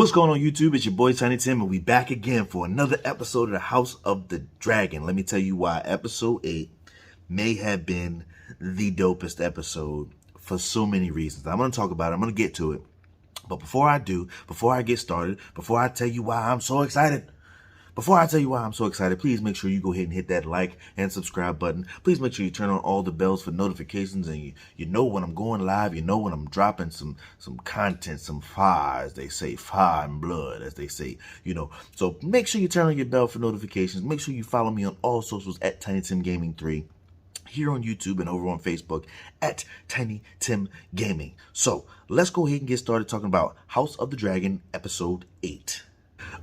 What's going on YouTube? It's your boy Tiny Tim, and we back again for another episode of the House of the Dragon. Let me tell you why episode 8 may have been the dopest episode for so many reasons. I'm going to talk about it. I'm going to get to it. But before I do, before I get started, before I tell you why I'm so excited, please make sure you go ahead and hit that like and subscribe button. Please make sure you turn on all the bells for notifications, and you know when I'm going live, you know when I'm dropping some content, some fire, as they say, fire and blood, as they say, So make sure you turn on your bell for notifications. Make sure you follow me on all socials at Tiny Tim Gaming 3. Here on YouTube and over on Facebook at Tiny Tim Gaming. So let's go ahead and get started talking about House of the Dragon episode 8.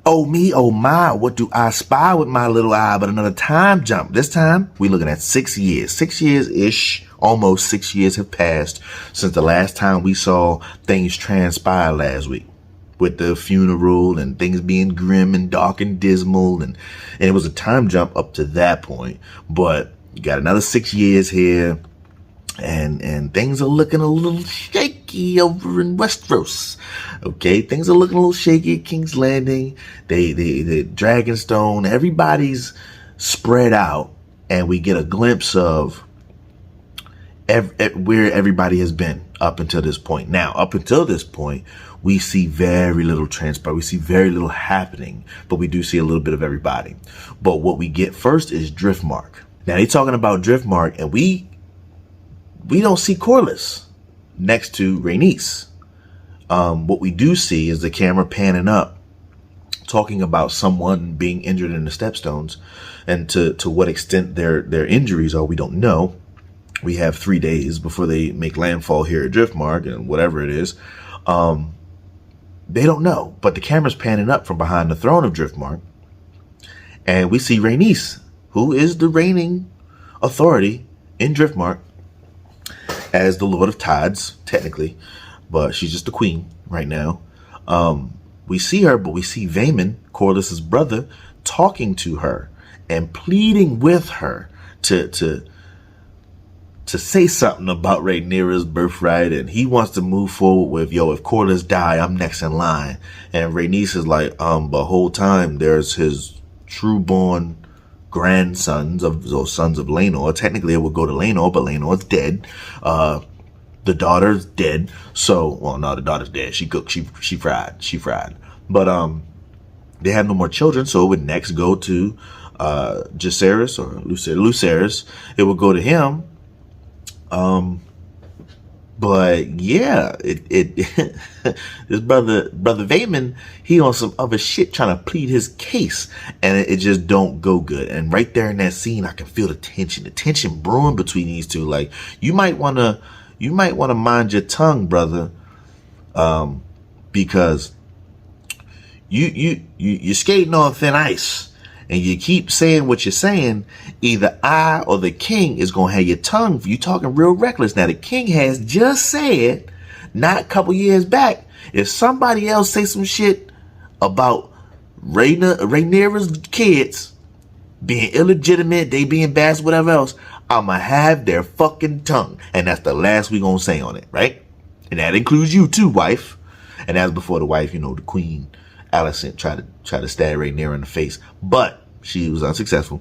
Oh me, oh my, what do I spy with my little eye but another time jump? This time, we're looking at 6 years. 6 years-ish, almost 6 years have passed since the last time we saw things transpire last week. With the funeral and things being grim and dark and dismal. And it was a time jump up to that point. But you got another 6 years here. And things are looking a little shaky over in Westeros. Okay, things are looking a little shaky at King's Landing. The Dragonstone, everybody's spread out, and we get a glimpse of where everybody has been up until this point. Now, up until this point, we see very little transpire. We see very little happening, but we do see a little bit of everybody. But what we get first is Driftmark. Now, they're talking about Driftmark, and we don't see Corlys next to Rhaenys. What we do see is the camera panning up, talking about someone being injured in the Stepstones, and to what extent their injuries are, we don't know. We have 3 days before they make landfall here at Driftmark, and whatever it is, they don't know. But the camera's panning up from behind the throne of Driftmark, and we see Rhaenys, who is the reigning authority in Driftmark, as the Lord of Tides, technically, but she's just the queen right now. We see her, but we see Daemon, Corlys's brother, talking to her and pleading with her to say something about Rhaenyra's birthright, and he wants to move forward with, if Corlys die, I'm next in line. And Rhaenys is like, the whole time there's his true-born grandsons or sons of Laenor. Technically it would go to Laenor, but Laenor's dead. The daughter's dead. So, well, no, the daughter's dead. She cooked, she fried. But they have no more children, so it would next go to Viserys or Lucerys. It would go to him. But yeah, this brother Daemon, he on some other shit trying to plead his case, and it just don't go good. And right there in that scene, I can feel the tension brewing between these two. Like, you might wanna mind your tongue, brother, because you're skating on thin ice. And you keep saying what you're saying, either I or the king is going to have your tongue. You talking real reckless. Now, the king has just said, not a couple years back, if somebody else say some shit about Rhaenyra's kids being illegitimate, they being bad, whatever else, I'm going to have their fucking tongue. And that's the last we going to say on it, right? And that includes you too, wife. And that's before the wife, the queen, Alicent, tried to stab Rhaenyra in the face, but she was unsuccessful.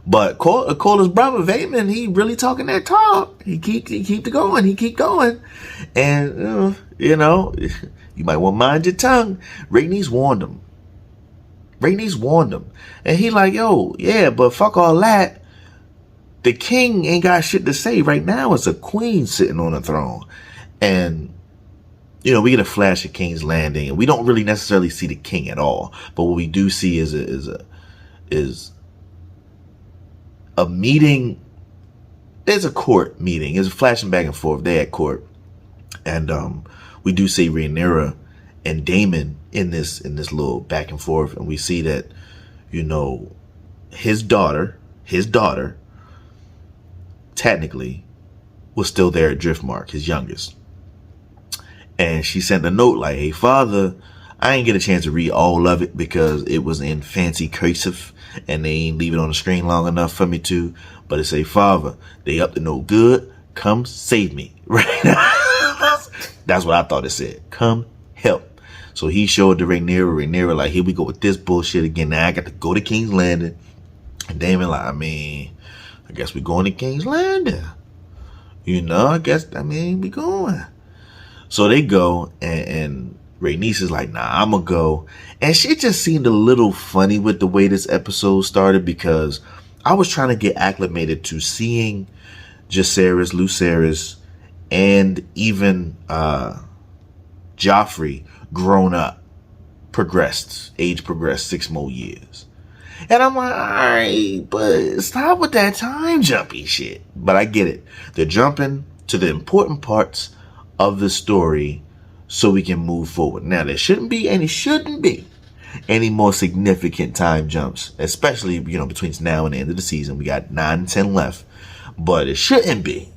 But Corlys' brother Daemon, he really talking that talk. He keep going. And you might want to mind your tongue. Rhaenys warned him. And he like, yeah, but fuck all that. The king ain't got shit to say right now. It's a queen sitting on the throne. And we get a flash of King's Landing, and we don't really necessarily see the king at all. But what we do see is a meeting. There's a court meeting. It's flashing back and forth. They're at court, and we do see Rhaenyra and Daemon in this little back and forth, and we see that his daughter technically was still there at Driftmark, his youngest. And she sent a note like, hey, father, I ain't get a chance to read all of it because it was in fancy cursive and they ain't leave it on the screen long enough for me to. But it say, father, they up to no good. Come save me. Right? That's what I thought it said. Come help. So he showed to Rhaenyra like, here we go with this bullshit again. Now I got to go to King's Landing. And Daemon like, I guess we going to King's Landing. I guess, we going. So they go, and Rhaenys is like, nah, I'm gonna go. And she just seemed a little funny with the way this episode started, because I was trying to get acclimated to seeing Jacaerys, Lucerys, and even Joffrey grown up, age progressed 6 more years. And I'm like, all right, but stop with that time jumpy shit. But I get it. They're jumping to the important parts of the story so we can move forward. Now, there shouldn't be any more significant time jumps, especially, between now and the end of the season. We got 9 and 10 left. But it shouldn't be.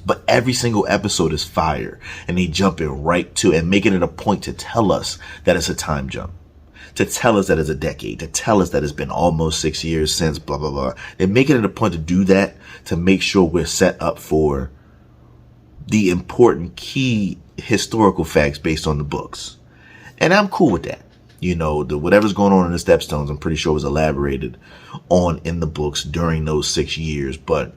But every single episode is fire. And they jumping right to and making it a point to tell us that it's a time jump. To tell us that it's a decade, to tell us that it's been almost 6 years since blah, blah, blah. They're making it a point to do that to make sure we're set up for the important key historical facts based on the books. And I'm cool with that. Whatever's going on in the Stepstones, I'm pretty sure was elaborated on in the books during those 6 years. But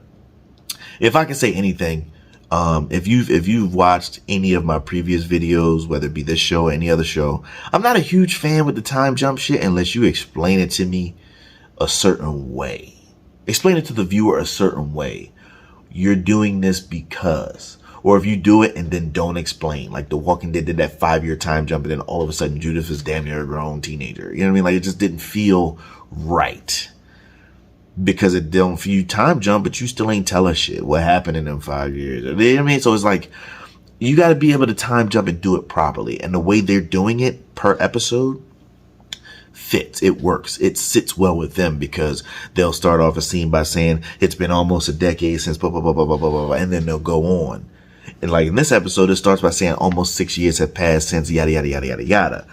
if I can say anything, if you've watched any of my previous videos, whether it be this show or any other show, I'm not a huge fan with the time jump shit unless you explain it to me a certain way. Explain it to the viewer a certain way. You're doing this because, or if you do it and then don't explain, like The Walking Dead did that 5-year time jump, and then all of a sudden Judith is damn near a grown teenager. You know what I mean? Like, it just didn't feel right. Because it don't for you time jump, but you still ain't tell us shit. What happened in them 5 years? You know what I mean? So it's like, you got to be able to time jump and do it properly. And the way they're doing it per episode fits. It works. It sits well with them, because they'll start off a scene by saying it's been almost a decade since blah, blah, blah, blah, blah, blah, blah, and then they'll go on. And like in this episode, it starts by saying almost 6 years have passed since yada, yada, yada, yada, yada.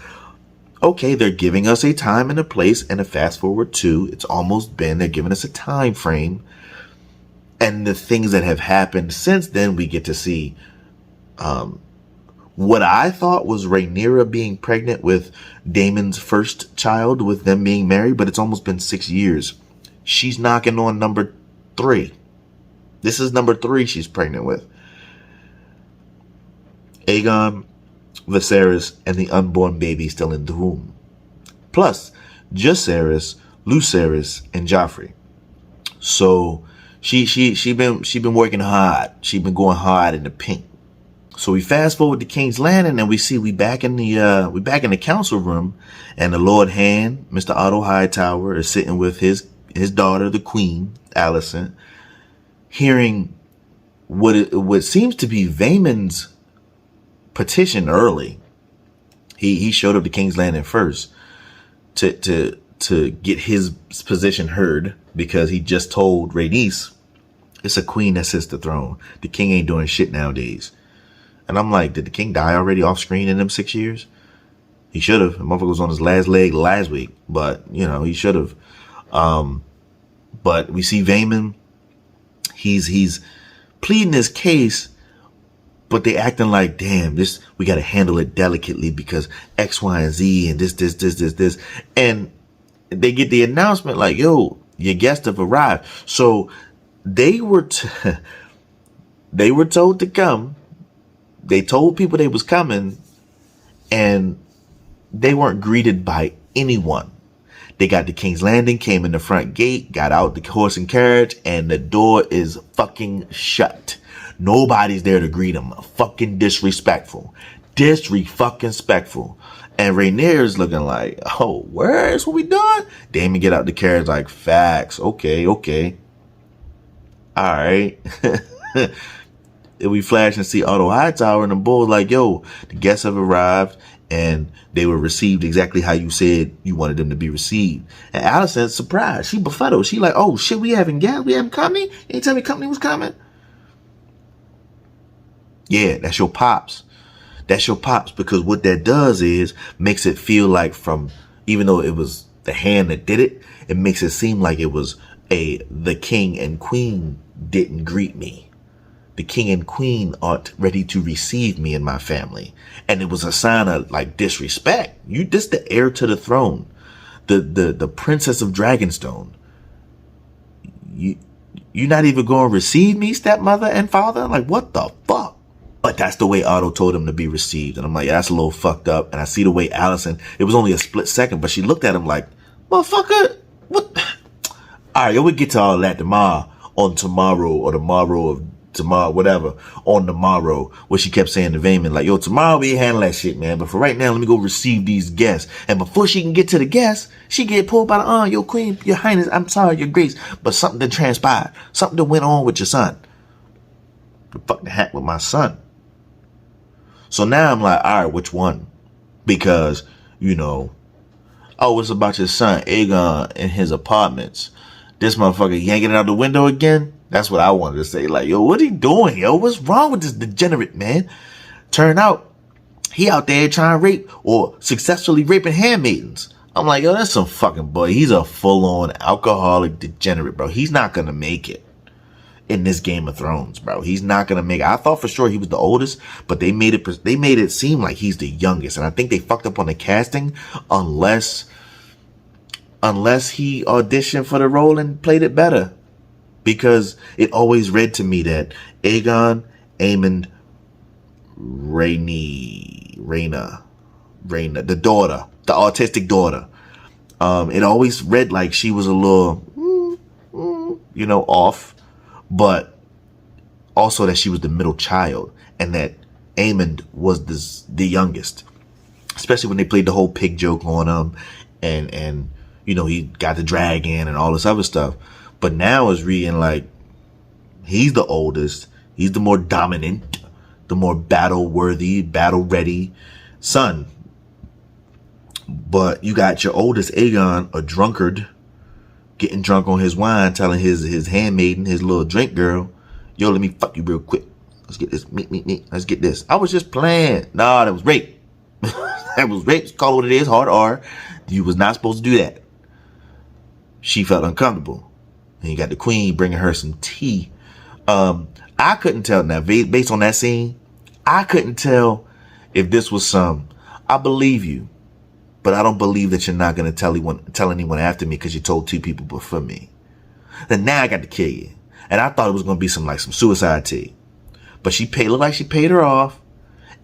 Okay, they're giving us a time and a place and a fast forward to. It's almost been. They're giving us a time frame. And the things that have happened since then, we get to see what I thought was Rhaenyra being pregnant with Daemon's first child, with them being married, but it's almost been 6 years. She's knocking on number 3. This is number 3 she's pregnant with. Aegon, Viserys, and the unborn baby still in the womb. Plus, Jacaerys, Lucerys, and Joffrey. So she been working hard. She been going hard in the paint. So we fast forward to King's Landing, and we back in the council room, and the Lord Hand, Mr. Otto Hightower, is sitting with his daughter, the Queen, Alicent, hearing what seems to be Vaemon's petition early. He showed up to King's Landing first to get his position heard, because he just told Rhaenys it's a queen that sits the throne. The king ain't doing shit nowadays. And I'm like, did the king die already off screen in them 6 years? He should have. The motherfucker was on his last leg last week, but he should have. But we see Daemon. He's pleading his case, but they acting like, damn, we got to handle it delicately because X, Y, and Z, and this. And they get the announcement like, yo, your guests have arrived. So they were told to come. They told people they was coming, and they weren't greeted by anyone. They got to King's Landing, came in the front gate, got out the horse and carriage, and the door is fucking shut. Nobody's there to greet them. Fucking disrespectful. Disrespectful. And Rhaenyra's looking like, oh, where's what we doing? Daemon get out the carriage like, facts. Okay. All right. And we flash and see Otto Hightower and the bulls like, yo, the guests have arrived and they were received exactly how you said you wanted them to be received. And Alicent's surprised. She befuddled. She like, oh shit, we having guests? We having company? You didn't tell me company was coming? Yeah, that's your pops. That's your pops, because what that does is makes it feel like, from, even though it was the hand that did it, it makes it seem like it was the king and queen didn't greet me. the king and queen aren't ready to receive me and my family. And it was a sign of like disrespect. This the heir to the throne, the princess of Dragonstone. You're not even going to receive me, stepmother and father? Like, what the fuck? But that's the way Otto told him to be received. And I'm like, yeah, that's a little fucked up. And I see the way Alicent, it was only a split second, but she looked at him like, motherfucker, what? All right, we'll get to all that tomorrow, on tomorrow, or tomorrow of tomorrow, whatever, on the morrow, where she kept saying to Daemon, like, yo, tomorrow we handle that shit, man. But for right now, let me go receive these guests. And before she can get to the guests, she get pulled by the arm. Yo, queen, your highness, I'm sorry, your grace, but something that transpired. Something that went on with your son. The fuck that happened with my son? So now I'm like, all right, which one? Because, oh, it's about your son, Aegon, in his apartments. This motherfucker yanking it out the window again? That's what I wanted to say. Like, yo, what he doing, yo? What's wrong with this degenerate, man? Turn out, he out there trying to rape or successfully raping handmaidens. I'm like, yo, that's some fucking boy. He's a full-on alcoholic degenerate, bro. He's not going to make it in this Game of Thrones, bro. He's not going to make it. I thought for sure he was the oldest, but they made it seem like he's the youngest. And I think they fucked up on the casting unless he auditioned for the role and played it better. Because it always read to me that Aegon, Aemond, Rhaena, the daughter, the autistic daughter. It always read like she was a little, off, but also that she was the middle child and that Aemond was the youngest. Especially when they played the whole pig joke on him and he got the dragon and all this other stuff. But now it's reading like he's the oldest, he's the more dominant, the more battle-worthy, battle-ready son. But you got your oldest Aegon, a drunkard, getting drunk on his wine, telling his handmaiden, his little drink girl, yo, let me fuck you real quick. Let's get this, meet. Let's get this. I was just playing. Nah, that was rape. That was rape. Call it what it is, hard R. You was not supposed to do that. She felt uncomfortable. And you got the queen bringing her some tea. I couldn't tell now, based on that scene, I couldn't tell if this was I believe you, but I don't believe that you're not going to tell anyone after me because you told 2 people before me. Then now I got to kill you. And I thought it was going to be some suicide tea. But looked like she paid her off.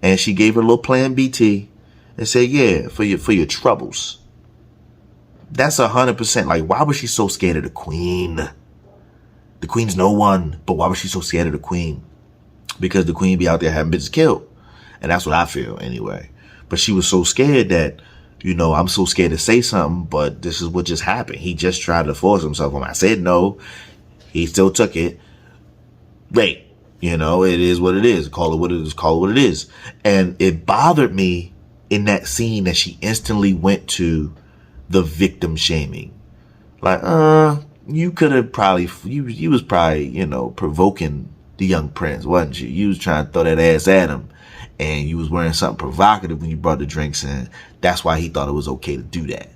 And she gave her a little plan B tea and said, yeah, for your troubles. That's 100%. Like, why was she so scared of the queen? The queen's no one, but why was she so scared of the queen? Because the queen be out there having bitches killed. And that's what I feel anyway. But she was so scared that, I'm so scared to say something, but this is what just happened. He just tried to force himself on me. I said no. He still took it. Rape. It is what it is. Call it what it is. Call it what it is. And it bothered me in that scene that she instantly went to the victim shaming. Like, you could have probably, you was probably, provoking the young prince, wasn't you? You was trying to throw that ass at him and you was wearing something provocative when you brought the drinks in. That's why he thought it was okay to do that.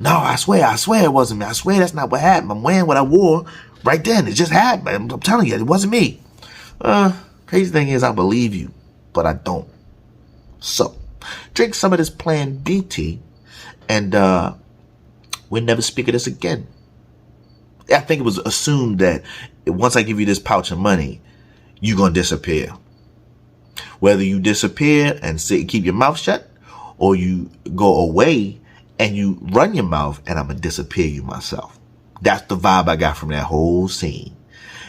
No, I swear it wasn't me. I swear that's not what happened. I'm wearing what I wore right then. It just happened. I'm telling you, it wasn't me. Crazy thing is I believe you, but I don't. So, drink some of this Plan B tea and, we'll never speak of this again. I think it was assumed that once I give you this pouch of money, you're going to disappear. Whether you disappear and keep your mouth shut, or you go away and you run your mouth and I'm going to disappear you myself. That's the vibe I got from that whole scene.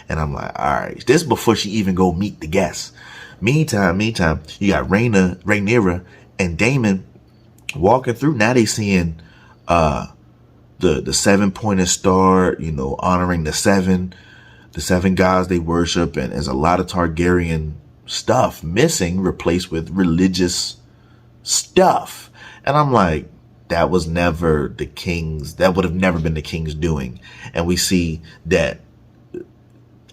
And I'm like, all right, this is before she even go meet the guests. Meantime, you got Rhaenyra and Daemon walking through. Now they seeing, the 7-pointed star, honoring the seven gods they worship. And there's a lot of Targaryen stuff missing, replaced with religious stuff. And I'm like, that was never the king's, that would have never been the king's doing. And we see that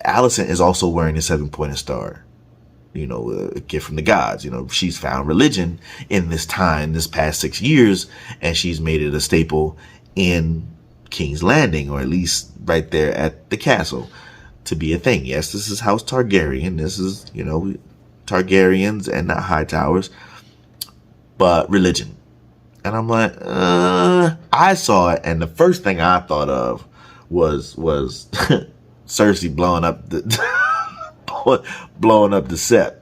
Alicent is also wearing a 7-pointed star, a gift from the gods. She's found religion in this time, this past 6 years, and she's made it a staple in King's Landing, or at least right there at the castle. to be a thing. Yes, this is House Targaryen. This is, Targaryens and not Hightowers, but religion. And I'm like, I saw it, and the first thing I thought of was Cersei blowing up the Sept.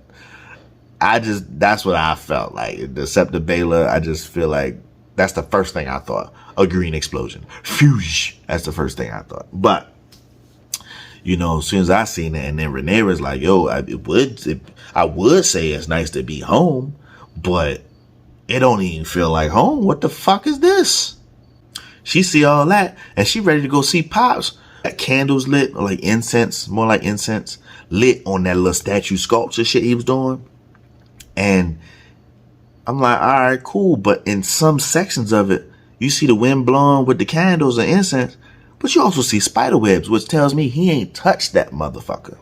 That's what I felt like. The Sept of Baela, I just feel like that's the first thing I thought. A green explosion. Phew. That's the first thing I thought. But, as soon as I seen it, and then Rhaenyra's like, yo, I would say it's nice to be home, but it don't even feel like home. What the fuck is this? She see all that, and she ready to go see Pops. Got candles lit, or like incense, more like incense, lit on that little statue sculpture shit he was doing. And I'm like, all right, cool. But in some sections of it, you see the wind blowing with the candles and incense, but you also see spider webs, which tells me he ain't touched that motherfucker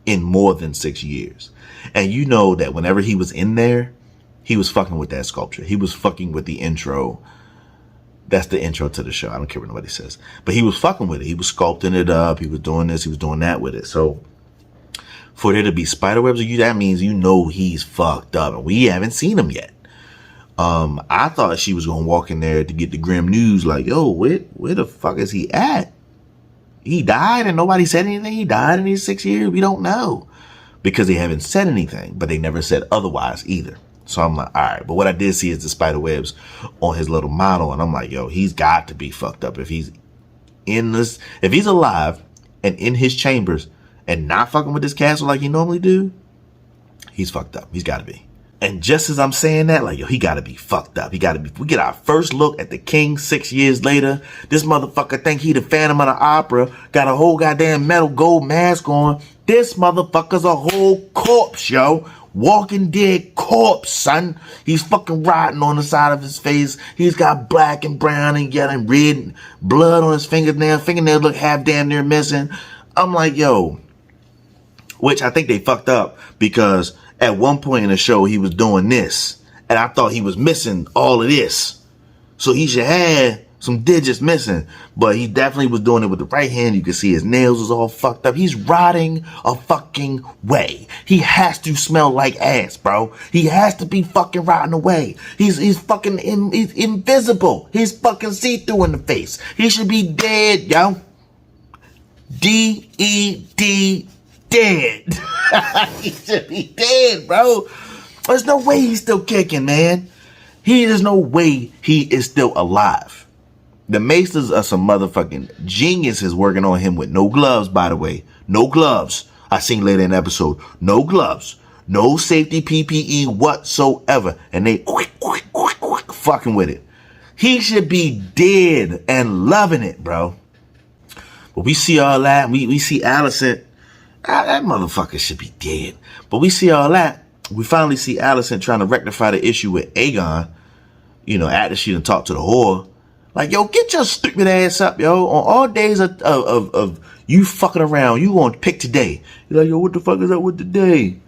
in more than 6 years. And you know that whenever he was in there, he was fucking with that sculpture. He was fucking with the intro. That's the intro to the show. I don't care what nobody says. But he was fucking with it. He was sculpting it up. He was doing this. He was doing that with it. So for there to be spiderwebs of you, that means he's fucked up. And we haven't seen him yet. I thought she was going to walk in there to get the grim news. Like, yo, where the fuck is he at? He died and nobody said anything? He died in these 6 years? We don't know. Because they haven't said anything. But they never said otherwise either. So I'm like, all right. But what I did see is the spider webs on his little model. And I'm like, yo, he's got to be fucked up. If he's alive and in his chambers and not fucking with this castle like he normally do, he's fucked up. He's got to be. And just as I'm saying that, like, yo, he got to be fucked up. We get our first look at the king 6 years later. This motherfucker think he the Phantom of the Opera. Got a whole goddamn metal gold mask on. This motherfucker's a whole corpse, yo. Walking dead corpse, son. He's fucking rotting on the side of his face. He's got black and brown and yellow and red and blood on his fingernails. Fingernails look half damn near missing. I'm like, yo. Which I think they fucked up because at one point in the show he was doing this. And I thought he was missing all of this. So he should have some digits missing. But he definitely was doing it with the right hand. You can see his nails was all fucked up. He's rotting a fucking way. He has to smell like ass, bro. He has to be fucking rotting away. He's fucking he's invisible. He's fucking see-through in the face. He should be dead, yo. D-E-D, dead. He should be dead, bro. There's no way he's still kicking, man. There's no way he is still alive. The Maesters are some motherfucking geniuses working on him with no gloves, by the way. No gloves. I seen later in the episode. No gloves. No safety PPE whatsoever. And they fucking with it. He should be dead and loving it, bro. But we see all that. We see Alicent. That motherfucker should be dead. But we see all that. We finally see Alicent trying to rectify the issue with Aegon. After she done talked to the whore. Like, yo, get your stupid ass up, yo. On all days of you fucking around, you gonna pick today. You're like, yo, what the fuck is up with today?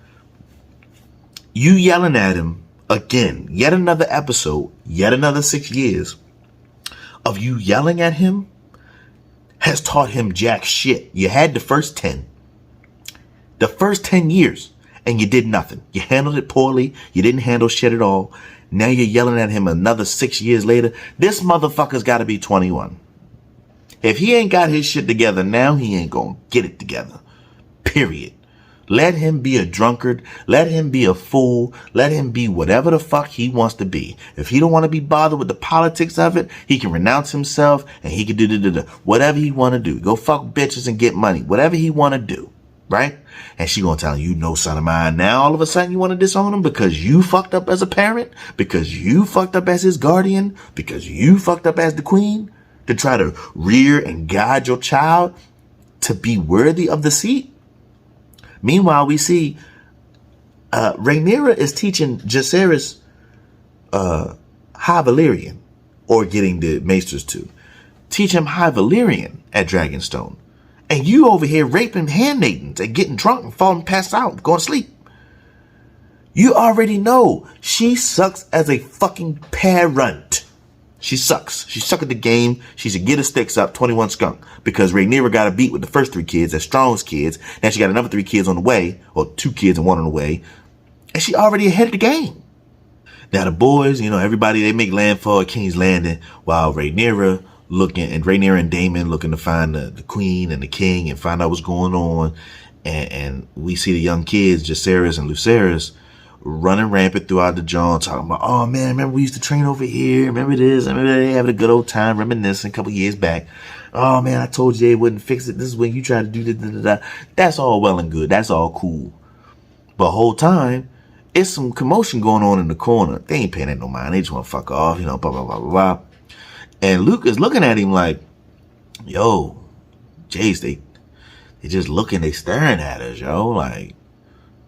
You yelling at him again. Yet another episode. Yet another 6 years of you yelling at him has taught him jack shit. You had the first 10. The first 10 years. And you did nothing. You handled it poorly. You didn't handle shit at all. Now you're yelling at him another 6 years later. This motherfucker's got to be 21. If he ain't got his shit together now, he ain't going to get it together. Period. Let him be a drunkard. Let him be a fool. Let him be whatever the fuck he wants to be. If he don't want to be bothered with the politics of it, he can renounce himself and he can do whatever he want to do. Go fuck bitches and get money. Whatever he want to do. Right? And she gonna tell him, son of mine, now all of a sudden you want to disown him because you fucked up as a parent, because you fucked up as his guardian, because you fucked up as the queen, to try to rear and guide your child to be worthy of the seat. Meanwhile, we see Rhaenyra is teaching Viserys High Valyrian, or getting the maesters to teach him High Valyrian at Dragonstone. And you over here raping handmaidens and getting drunk and falling passed out and going to sleep. You already know she sucks as a fucking parent. She sucks. She suck at the game. She should get her sticks up, 21 skunk. Because Rhaenyra got a beat with the first 3 kids, as Strong's kids. Now she got another 3 kids on the way, or 2 kids and 1 on the way. And she already ahead of the game. Now the boys, everybody, they make landfall at King's Landing while Rhaenyra and Daemon looking to find the queen and the king and find out what's going on. And we see the young kids, Viserys and Lucerys, running rampant throughout the John, talking about, oh man, remember we used to train over here, remember this, remember they having a good old time, reminiscing a couple years back. Oh man, I told you they wouldn't fix it. This is when you try to do this. That's all well and good. That's all cool. But whole time, it's some commotion going on in the corner. They ain't paying it no mind. They just want to fuck off, blah, blah, blah, blah, blah. And Luke is looking at him like, yo, Jace, they just looking, they staring at us, yo. Like,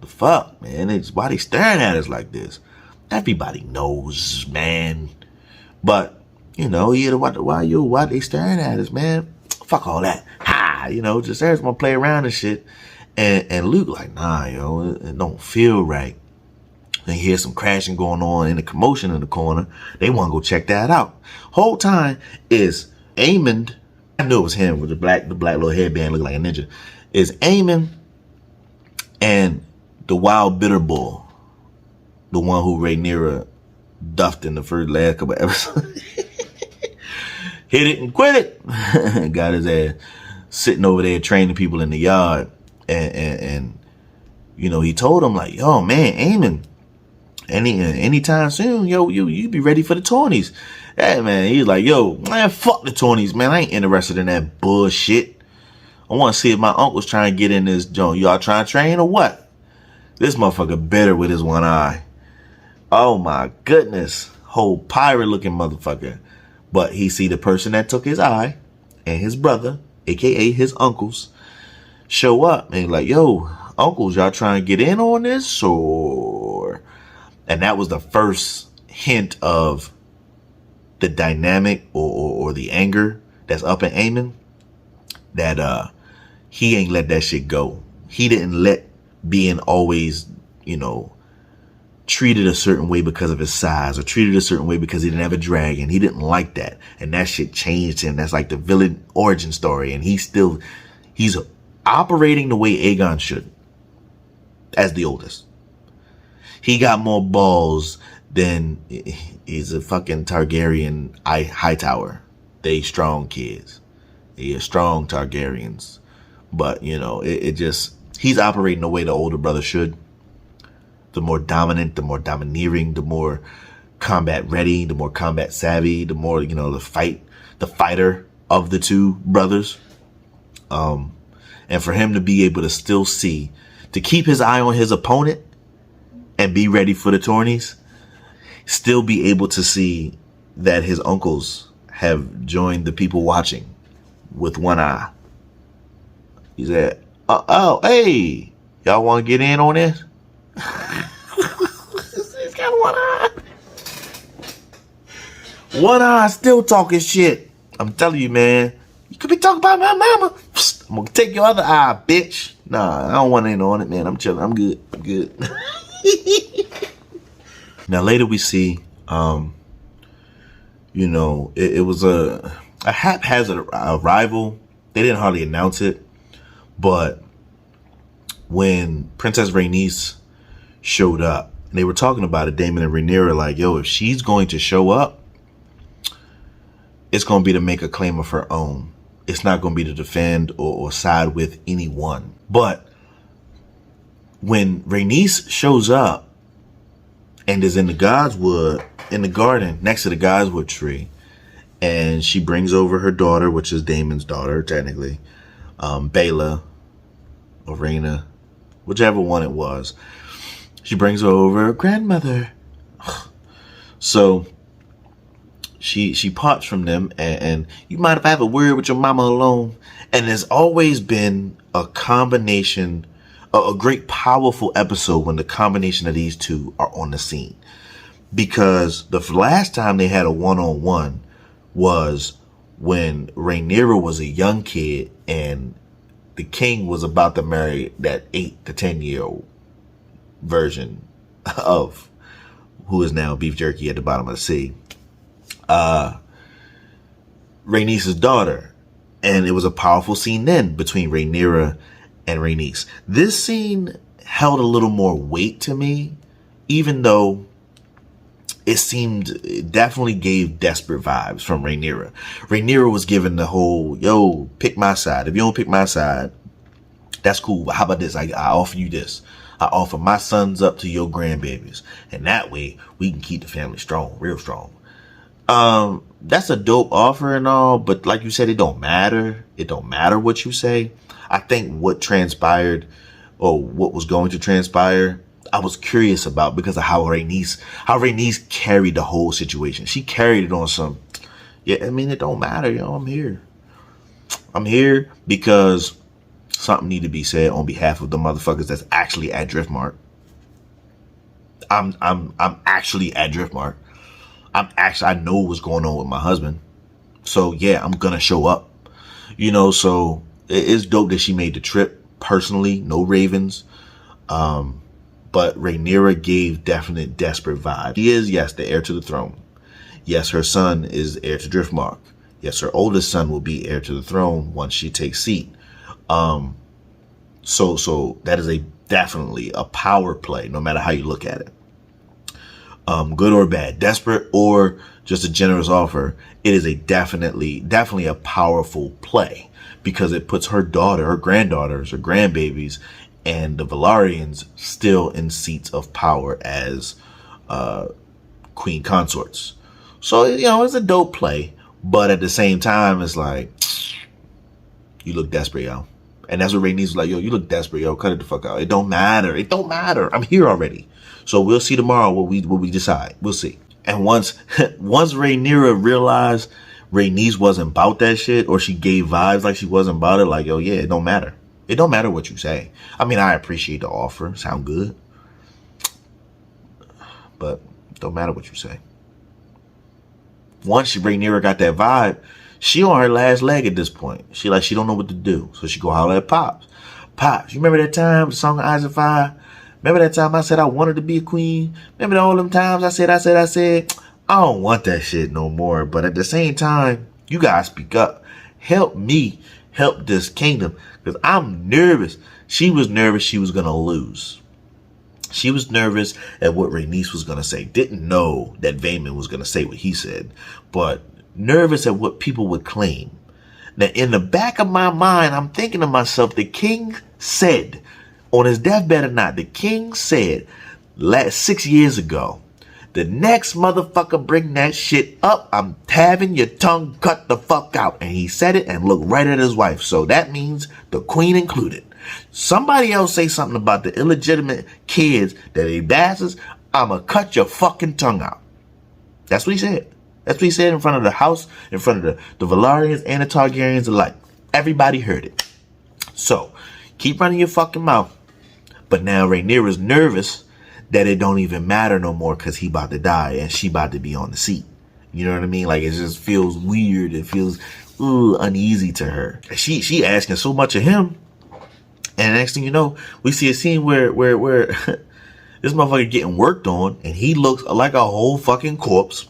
the fuck, man? Why they staring at us like this? Everybody knows, man. But, why they staring at us, man? Fuck all that. Ha! Just Jace's gonna play around and shit. And Luke like, nah, yo, it don't feel right. They hear some crashing going on and a commotion in the corner. They want to go check that out. Whole time is Aemon. I knew it was him with the black little headband looking like a ninja. Is Aemon and the wild bitter bull, the one who Rhaenyra duffed in the last couple episodes. Hit it and quit it. Got his ass sitting over there training people in the yard. And he told him like, yo, man, Aemon, anytime soon, yo, you be ready for the tourneys. Hey, man, he's like, yo, man, fuck the tourneys, man. I ain't interested in that bullshit. I want to see if my uncle's trying to get in this joint. Y'all trying to train or what? This motherfucker bitter with his one eye. Oh, my goodness. Whole pirate-looking motherfucker. But he see the person that took his eye and his brother, a.k.a. his uncles, show up. And he's like, yo, uncles, y'all trying to get in on this? Or... And that was the first hint of the dynamic or the anger that's up in Aemon. That he ain't let that shit go. He didn't let being always, treated a certain way because of his size or treated a certain way because he didn't have a dragon. He didn't like that. And that shit changed him. That's like the villain origin story. And he's operating the way Aegon should as the oldest. He got more balls than he's a fucking Targaryen Hightower. They strong kids. They are strong Targaryens. But, he's operating the way the older brother should. The more dominant, the more domineering, the more combat ready, the more combat savvy, the more, the fighter of the 2 brothers. And for him to be able to still see, to keep his eye on his opponent, and be ready for the tourneys, still be able to see that his uncles have joined the people watching with one eye. He said, hey, y'all want to get in on this? He's got one eye. One eye still talking shit. I'm telling you, man. You could be talking about my mama. I'm going to take your other eye, bitch. Nah, I don't want in on it, man. I'm chilling. I'm good. Now later we see, it was a haphazard arrival. They didn't hardly announce it, but when Princess Rhaenys showed up, and they were talking about it, Daemon and Rhaenyra, like, yo, if she's going to show up, it's going to be to make a claim of her own. It's not going to be to defend or side with anyone. But when Rhaenys shows up and is in the Godswood, in the garden next to the Godswood tree, and she brings over her daughter, which is Daemon's daughter, technically, Baela or Rhaena, whichever one it was. She brings her over, her grandmother. So she parts from them, and you mind if I have a word with your mama alone? And there's always been a combination, a great powerful episode when the combination of these two are on the scene. Because the last time they had a one-on-one was when Rhaenyra was a young kid and the king was about to marry that 8 to 10-year-old version of who is now beef jerky at the bottom of the sea. Rhaenys' daughter. And it was a powerful scene then between Rhaenyra and Rhaenys. This scene held a little more weight to me, even though it definitely gave desperate vibes from Rhaenyra. Rhaenyra was given the whole, yo, pick my side. If you don't pick my side, that's cool. But how about this? I offer you this. I offer my sons up to your grandbabies. And that way we can keep the family strong, real strong. That's a dope offer and all, but like you said, it don't matter. It don't matter what you say. I think what transpired or what was going to transpire, I was curious about because of how Rhaenys carried the whole situation. She carried it on some, yeah, I mean, it don't matter, yo, I'm here. I'm here because something need to be said on behalf of the motherfuckers that's actually at Driftmark. I'm actually at Driftmark. I know what's going on with my husband. So yeah, I'm gonna show up. You know, so it's dope that she made the trip personally, no Ravens. But Rhaenyra gave definite desperate vibes. She is, yes, the heir to the throne. Yes, her son is heir to Driftmark. Yes, her oldest son will be heir to the throne once she takes seat. So that is definitely a power play, no matter how you look at it. Good or bad, desperate or just a generous offer, it is definitely a powerful play because it puts her daughter, her granddaughters, her grandbabies, and the Velaryons still in seats of power as queen consorts. So, you know, it's a dope play, but at the same time, it's like, you look desperate, yo. And that's what Rhaenys was like, yo, you look desperate, yo, cut it the fuck out. It don't matter. It don't matter. I'm here already. So we'll see tomorrow what we decide. We'll see. And once Rhaenyra realized Rhaenys wasn't about that shit, or she gave vibes like she wasn't about it, like, yo, yeah, it don't matter. It don't matter what you say. I mean, I appreciate the offer. Sound good. But it don't matter what you say. Once Rhaenyra got that vibe, she on her last leg at this point. She don't know what to do. So she go holler at Pops. Pops, you remember that time, the song of Eyes of Fire? Remember that time I said I wanted to be a queen? Remember all them times I said, I don't want that shit no more. But at the same time, you guys speak up. Help me help this kingdom. Because I'm nervous. She was nervous she was going to lose. She was nervous at what Rhaenys was going to say. Didn't know that Daemon was going to say what he said. But nervous at what people would claim. Now, in the back of my mind, I'm thinking to myself, the king said, on his deathbed or not, the king said 6 years ago, the next motherfucker bring that shit up, I'm having your tongue cut the fuck out. And he said it and looked right at his wife. So that means the queen included. Somebody else say something about the illegitimate kids that they bastards, I'ma cut your fucking tongue out. That's what he said. That's what he said in front of the house, in front of the Velaryons and the Targaryens alike. Everybody heard it. So keep running your fucking mouth. But now Rhaenyra's nervous that it don't even matter no more because he about to die and she about to be on the seat. You know what I mean? Like, it just feels weird. It feels uneasy to her. She asking so much of him. And the next thing you know, we see a scene where this motherfucker getting worked on and he looks like a whole fucking corpse.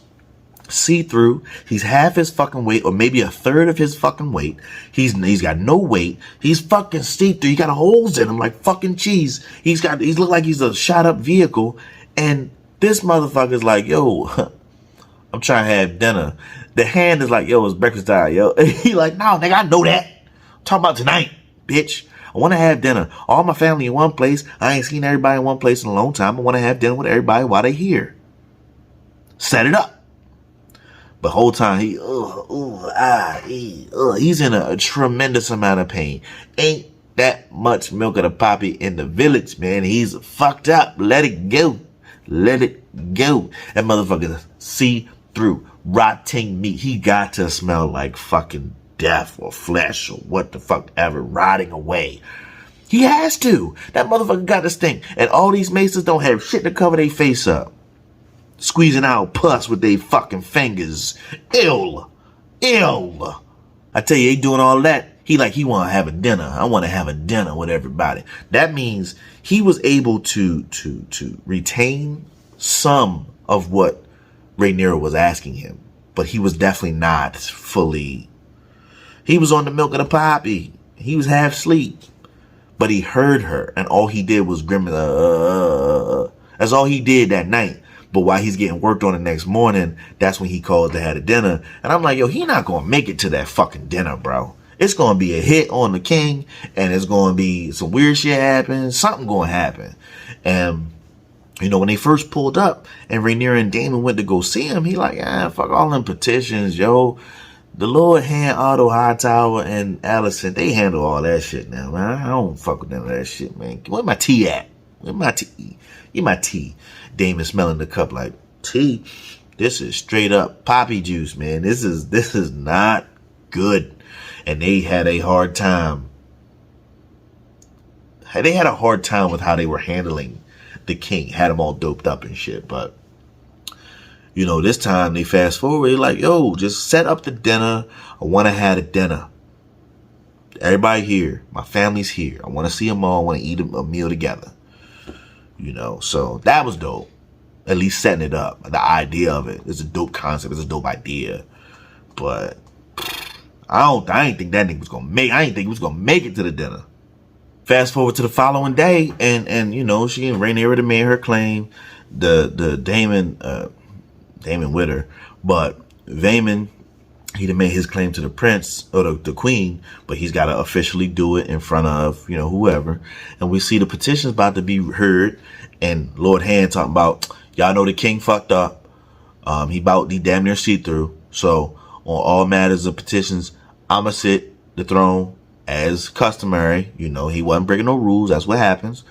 See-through. He's half his fucking weight, or maybe a third of his fucking weight. He's got no weight. He's fucking see-through. He got holes in him like fucking cheese. He's look like he's a shot up vehicle. And this motherfucker's like, yo, I'm trying to have dinner. The hand is like, yo, it's breakfast time, yo. He like, no, nigga, I know that. I'm talking about tonight, bitch. I want to have dinner. All my family in one place. I ain't seen everybody in one place in a long time. I want to have dinner with everybody while they here. Set it up. But whole time he's in a tremendous amount of pain. Ain't that much milk of the poppy in the village, man. He's fucked up. Let it go. Let it go. That motherfucker see through rotting meat. He got to smell like fucking death or flesh or what the fuck ever rotting away. He has to. That motherfucker got to stink. And all these maces don't have shit to cover their face up. Squeezing out pus with their fucking fingers. Ill. I tell you, they doing all that. He want to have a dinner. I want to have a dinner with everybody. That means he was able to retain some of what Rhaenyra was asking him. but he was definitely not fully. He was on the milk of the poppy. He was half asleep, but he heard her, and all he did was grimace. That's all he did that night. But while he's getting worked on the next morning, that's when he called to have a dinner. And I'm like, yo, he not gonna make it to that fucking dinner, bro. It's gonna be a hit on the king, and it's gonna be some weird shit happen. Something gonna happen. And you know, when they first pulled up and Rhaenyra and Daemon went to go see him, he like, fuck all them petitions, yo. The Lord Hand, Otto Hightower, and Alicent, they handle all that shit now, man. I don't fuck with none of that shit, man. Where my tea at? Where my tea? Get my tea. Daemon smelling the cup like, tea? This is straight up poppy juice, man. This is not good. And they had a hard time. They had a hard time with how they were handling the king. Had him all doped up and shit. But, you know, this time they fast forward. They're like, yo, just set up the dinner. I want to have a dinner. Everybody here. My family's here. I want to see them all. I want to eat a meal together. You know, so that was dope. At least setting it up. The idea of it is a dope concept. It's a dope idea. But I didn't think that nigga was gonna make. I didn't think he was gonna make it to the dinner. Fast forward to the following day, and you know, she and Rhaenyra to made her claim. The Daemon with her, but Daemon, he done made his claim to the prince or the queen, but he's got to officially do it in front of, you know, whoever. And we see the petitions about to be heard, and Lord Hand talking about, y'all know the king fucked up. He damn near see through. So on all matters of petitions, I'ma sit the throne as customary. You know, he wasn't breaking no rules. That's what happens.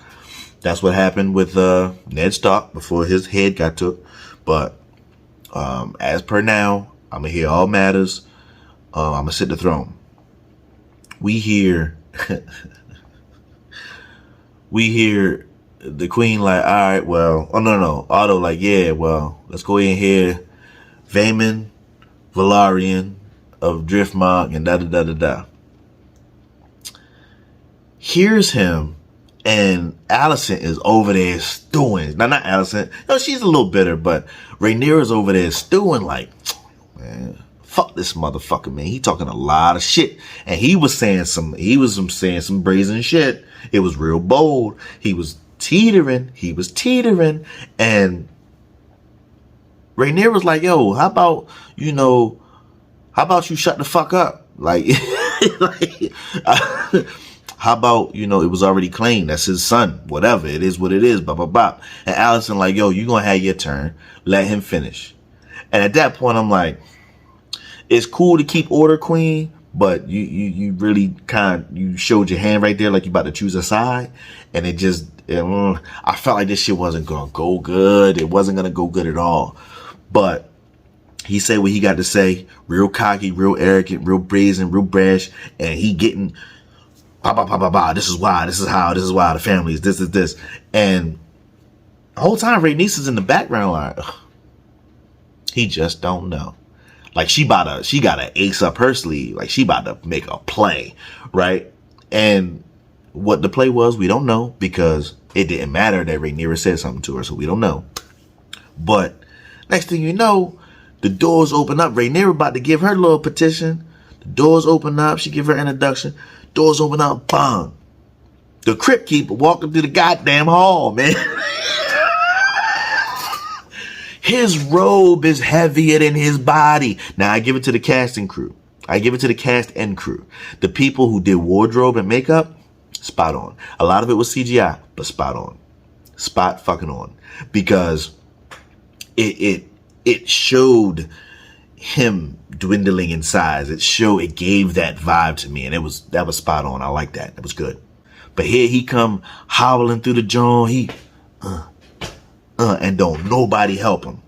That's what happened with Ned Stark before his head got took. But as per now, I'm gonna hear all matters. I'm gonna sit the throne. We hear the queen like, all right, well, oh no, Otto like, yeah, well, let's go in here. Daemon, Valerian of Driftmark and da. Here's him, and Alicent is over there stewing. Now, not Alicent. No, she's a little bitter, but Rhaenyra's over there stewing like, man, fuck this motherfucker, man. He talking a lot of shit. And he was saying some brazen shit. It was real bold. He was teetering. And Rhaenyra was like, yo, how about you shut the fuck up? Like, how about, you know, it was already claimed. That's his son. Whatever. It is what it is. Blah, blah, blah. And Alicent like, yo, you gonna have your turn. Let him finish. And at that point, I'm like, it's cool to keep order, queen, but you really you showed your hand right there like you about to choose a side. And I felt like this shit wasn't gonna go good. It wasn't gonna go good at all. But he said what he got to say. Real cocky, real arrogant, real brazen, real brash. And he getting, this is why, this is how, this is why the family is this. And the whole time Rhaenys is in the background like, ugh, he just don't know. Like she gotta ace up her sleeve. Like she about to make a play, right? And what the play was, we don't know, because it didn't matter that Rhaenyra said something to her, so we don't know. But next thing you know, the doors open up. Rhaenyra about to give her little petition. The doors open up. She give her introduction. Doors open up. Bang. The crypt keeper walking through the goddamn hall, man. His robe is heavier than his body. Now, I give it to the casting crew. I give it to the cast and crew. The people who did wardrobe and makeup, spot on. A lot of it was CGI, but spot on. Spot fucking on. Because it showed him dwindling in size. It gave that vibe to me, and that was spot on. I like that. That was good. But here he come howling through the joint. And don't nobody help him.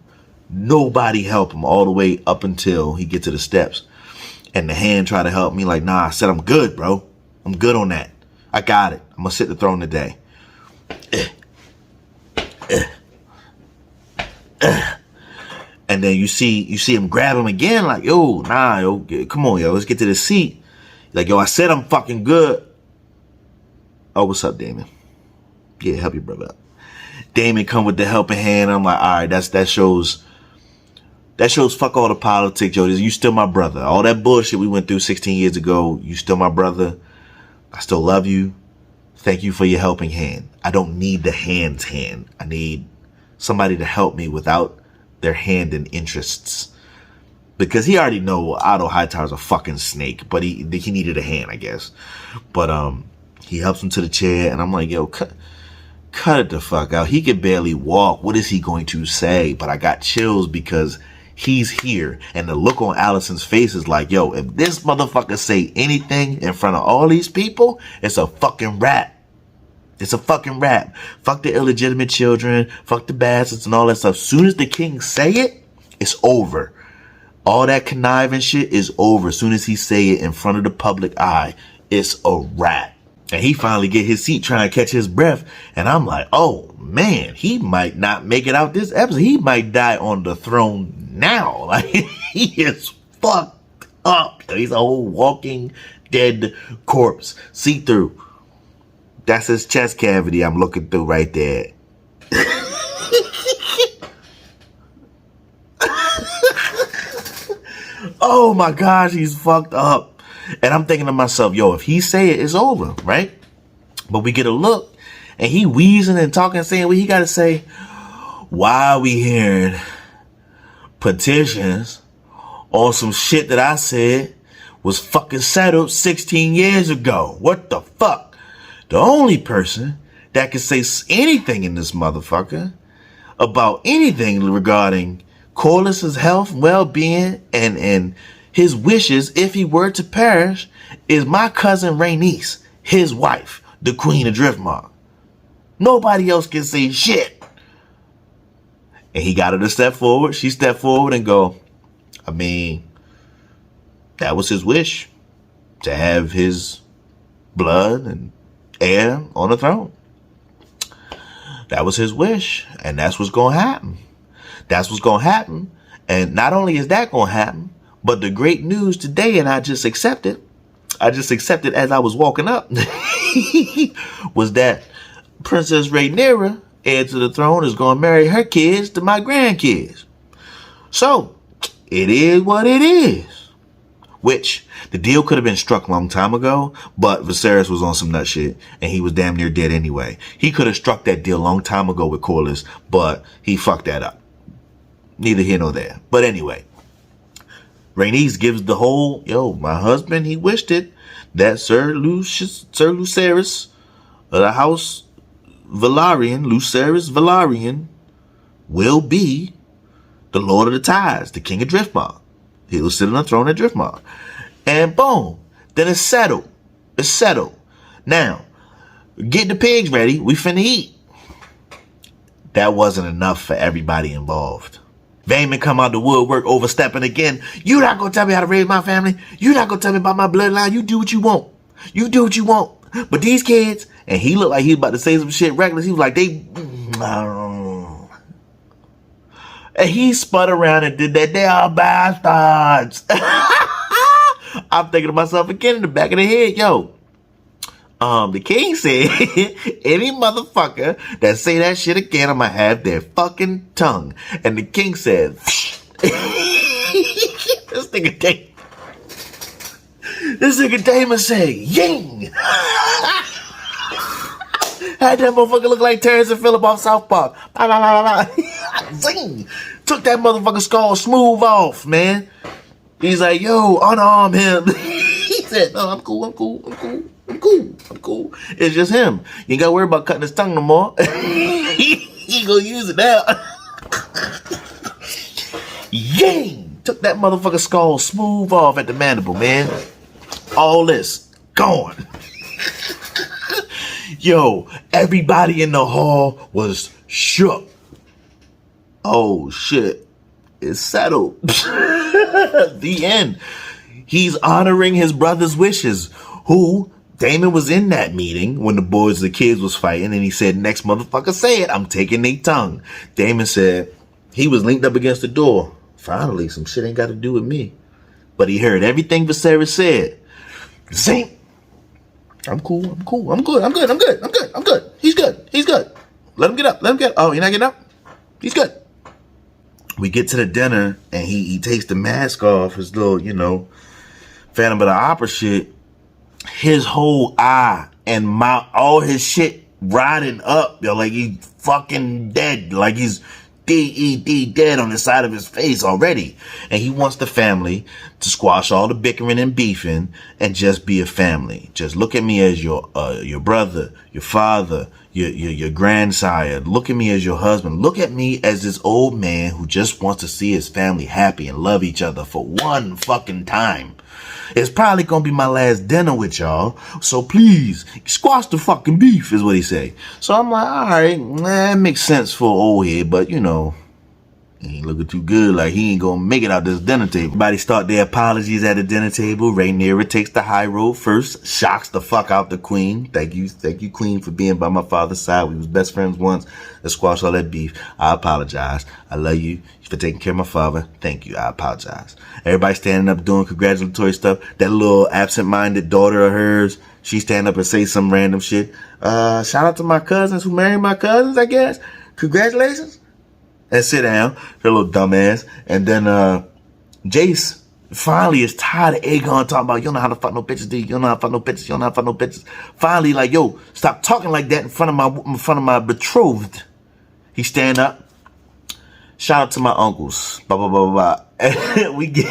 Nobody help him all the way up until he get to the steps. And the hand try to help me like, nah, I said I'm good, bro. I'm good on that. I got it. I'm gonna sit the throne today. And then you see him grab him again like, yo, nah, yo, come on, yo, let's get to the seat. Like, yo, I said I'm fucking good. Oh, what's up, Daemon? Yeah, help your brother up. Daemon come with the helping hand. I'm like, all right, that shows That shows fuck all the politics, yo. You still my brother. All that bullshit we went through 16 years ago, you still my brother. I still love you. Thank you for your helping hand. I don't need the hand's hand. I need somebody to help me without their hand and interests. Because he already know Otto Hightower's a fucking snake, but he needed a hand, I guess. But he helps him to the chair, and I'm like, yo, cut it the fuck out. He can barely walk. What is he going to say? But I got chills because he's here, and the look on Alicent's face is like, yo, if this motherfucker say anything in front of all these people, it's a fucking wrap. It's a fucking wrap. Fuck the illegitimate children, fuck the bastards and all that stuff. Soon as the king say it, it's over. All that conniving shit is over. As soon as he say it in front of the public eye, it's a wrap. And he finally get his seat trying to catch his breath. And I'm like, oh man, he might not make it out this episode. He might die on the throne now. Like, he is fucked up. He's a whole walking dead corpse. See through. That's his chest cavity I'm looking through right there. Oh my gosh, he's fucked up. And I'm thinking to myself, yo, if he say it, it's over, right? But we get a look, and he wheezing and talking, saying what he got to say. Why are we hearing petitions on some shit that I said was fucking settled 16 years ago? What the fuck? The only person that can say anything in this motherfucker about anything regarding Corlys's health, well-being, and his wishes if he were to perish is my cousin Rhaenys, his wife, the Queen of Driftmark. Nobody else can say shit. And he got her to step forward. She stepped forward and go, I mean, that was his wish, to have his blood and heir on the throne. That was his wish, and that's what's going to happen. That's what's going to happen. And not only is that going to happen, but the great news today, and I just accepted as I was walking up, was that Princess Rhaenyra, heir to the throne, is going to marry her kids to my grandkids. So, it is what it is. Which, the deal could have been struck a long time ago, but Viserys was on some nut shit, and he was damn near dead anyway. He could have struck that deal a long time ago with Corlys, but he fucked that up. Neither here nor there. But anyway, Rhaenys gives the whole, yo, my husband, he wished it, that Sir Lucerys of the House Velaryon, Lucerys Velaryon, will be the Lord of the Tides, the King of Driftmark. He will sit on the throne at Driftmark. And boom, then it's settled. It's settled. Now, get the pigs ready. We finna eat. That wasn't enough for everybody involved. Daemon come out the woodwork, overstepping again. You not gonna tell me how to raise my family. You not gonna tell me about my bloodline. You do what you want. You do what you want. But these kids, and he looked like he was about to say some shit reckless. He was like, and he spun around and did that. They are bastards. I'm thinking to myself again in the back of the head, yo. The king said, any motherfucker that say that shit again, I'm gonna have their fucking tongue. And the king said, this nigga Daemon said, ying. Had that motherfucker look like Terrence and Phillip off South Park. Zing. Took that motherfucker skull smooth off, man. He's like, yo, unarm him. He said, no, I'm cool. It's just him. You ain't gotta worry about cutting his tongue no more. He gonna use it now. Yang! Took that motherfucker skull smooth off at the mandible, man. All this gone. Yo, everybody in the hall was shook. Oh shit. It's settled. The end. He's honoring his brother's wishes. Who, Daemon was in that meeting when the kids was fighting, and he said, next motherfucker say it, I'm taking their tongue. Daemon said he was linked up against the door. Finally, some shit ain't got to do with me. But he heard everything Viserys said. Zing. I'm cool. I'm good. He's good. Let him get up. Oh, you're not getting up? He's good. we get to the dinner, and he takes the mask off, his little, Phantom of the Opera shit. His whole eye and mouth, all his shit rotting up, yo, like he's fucking dead. Like he's dead on the side of his face already. And he wants the family to squash all the bickering and beefing and just be a family. Just look at me as your brother, your father, your grandsire. Look at me as your husband. Look at me as this old man who just wants to see his family happy and love each other for one fucking time. It's probably gonna be my last dinner with y'all, so please squash the fucking beef, is what he say. So I'm like, all right, that makes sense for old head, but he ain't looking too good. Like he ain't gonna make it out this dinner table. Everybody start their apologies at the dinner table. Rhaenyra takes the high road first, shocks the fuck out the queen. Thank you, queen, for being by my father's side. We was best friends once. Let's squash all that beef. I apologize. I love you for taking care of my father. Thank you. I apologize. Everybody standing up doing congratulatory stuff. That little absent-minded daughter of hers, she stand up and say some random shit. Shout out to my cousins who married my cousins, I guess. Congratulations. And sit down, her little dumbass. And then Jace finally is tired of Aegon talking about, you don't know how to fuck no bitches, dude. You don't know how to fuck no bitches. You don't know how to fuck no bitches. Finally, like, yo, stop talking like that in front of my betrothed. He stand up. Shout out to my uncles. Blah, blah, blah, blah, blah. And we get...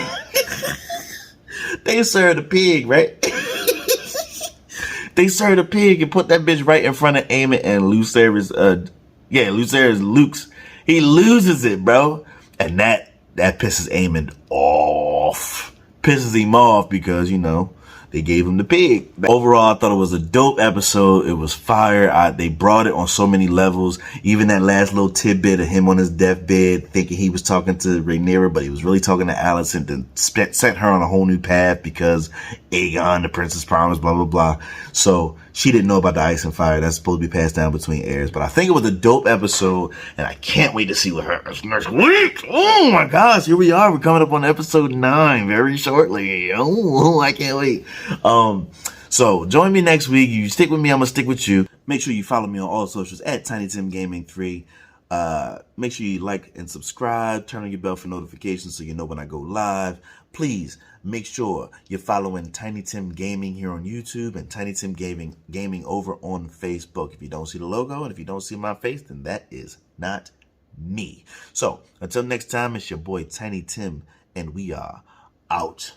They served a pig, right? They served a pig and put that bitch right in front of Aemon and Lucerys, Luke's. He loses it, bro. And that pisses Aemon off. Pisses him off because, they gave him the pig. Overall, I thought it was a dope episode. It was fire. They brought it on so many levels. Even that last little tidbit of him on his deathbed thinking he was talking to Rhaenyra, but he was really talking to Alicent and set her on a whole new path because Aegon, the Princess Promise, blah, blah, blah. So she didn't know about the ice and fire. That's supposed to be passed down between heirs. But I think it was a dope episode, and I can't wait to see what happens next week. Oh my gosh, here we are. We're coming up on episode 9 very shortly. Oh, I can't wait. So join me next week. You stick with me, I'm gonna stick with you. Make sure you follow me on all socials at TinyTimGaming3. Make sure you like and subscribe. Turn on your bell for notifications so you know when I go live. Please make sure you're following Tiny Tim Gaming here on YouTube and Tiny Tim Gaming over on Facebook. If you don't see the logo and if you don't see my face, then that is not me. So until next time, it's your boy Tiny Tim, and we are out.